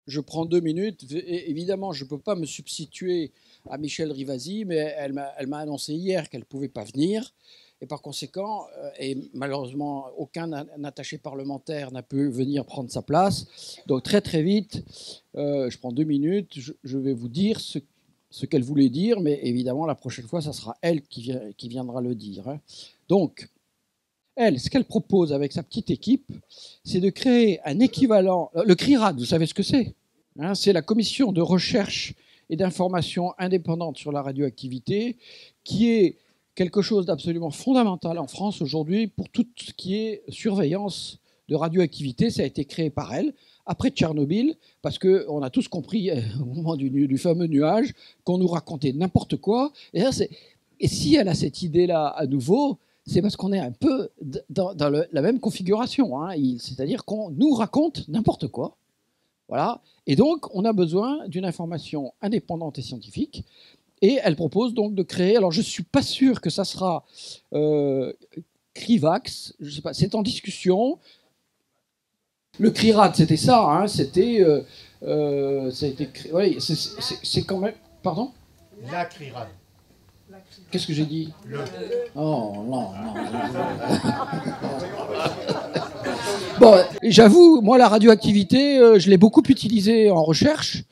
Je prends 2 minutes. Et évidemment, je ne peux pas me substituer à Michel Rivasi, mais elle m'a annoncé hier qu'elle ne pouvait pas venir. Et par conséquent, et malheureusement, aucun attaché parlementaire n'a pu venir prendre sa place. Donc très très vite, je prends 2 minutes, je vais vous dire ce qu'elle voulait dire, mais évidemment, la prochaine fois, ça sera elle qui viendra le dire. Hein. Donc, elle, ce qu'elle propose avec sa petite équipe, c'est de créer un équivalent. Le CRIRAD, vous savez ce que c'est, hein, c'est la commission de recherche et d'information indépendante sur la radioactivité, qui est quelque chose d'absolument fondamental en France aujourd'hui pour tout ce qui est surveillance de radioactivité. Ça a été créé par elle, après Tchernobyl, parce qu'on a tous compris au moment du fameux nuage qu'on nous racontait n'importe quoi. Et si elle a cette idée-là à nouveau, c'est parce qu'on est un peu dans la même configuration. Hein. C'est-à-dire qu'on nous raconte n'importe quoi. Voilà. Et donc, on a besoin d'une information indépendante et scientifique. Et elle propose donc de créer. Alors, je ne suis pas sûr que ça sera CRIVAX. Je sais pas. C'est en discussion. Le CRIRAD, c'était ça. Hein. C'était. Ça a été créé. Oui, c'est quand même. Pardon ? La CRIRAD. Qu'est-ce que j'ai dit ? Oh, non. Bon, j'avoue, moi, la radioactivité, je l'ai beaucoup utilisée en recherche.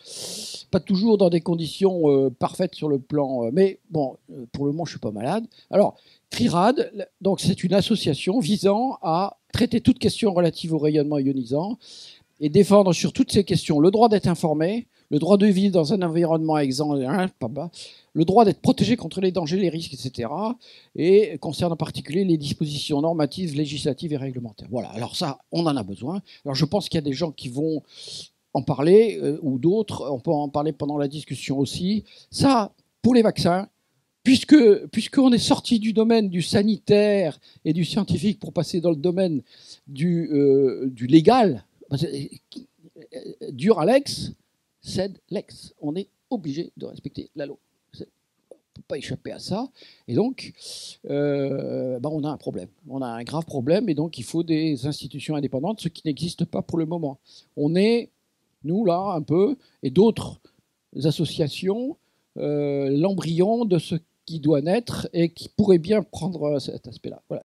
Pas toujours dans des conditions parfaites sur le plan... mais bon, pour le moment, je ne suis pas malade. Alors, CRIRAD, donc, c'est une association visant à traiter toute question relative au rayonnement ionisant et défendre sur toutes ces questions le droit d'être informé, le droit de vivre dans un environnement exempt, le droit d'être protégé contre les dangers, les risques, etc. Et concerne en particulier les dispositions normatives, législatives et réglementaires. Voilà, alors ça, on en a besoin. Alors je pense qu'il y a des gens qui vont en parler, ou d'autres, on peut en parler pendant la discussion aussi. Ça, pour les vaccins, puisqu'on est sorti du domaine du sanitaire et du scientifique pour passer dans le domaine du légal, dur à l'ex, cède l'ex. On est obligé de respecter la loi. On ne peut pas échapper à ça. Et donc, on a un problème. On a un grave problème. Et donc, il faut des institutions indépendantes, ce qui n'existe pas pour le moment. On est, nous, là, un peu, et d'autres associations, l'embryon de ce qui doit naître et qui pourrait bien prendre cet aspect-là. Voilà.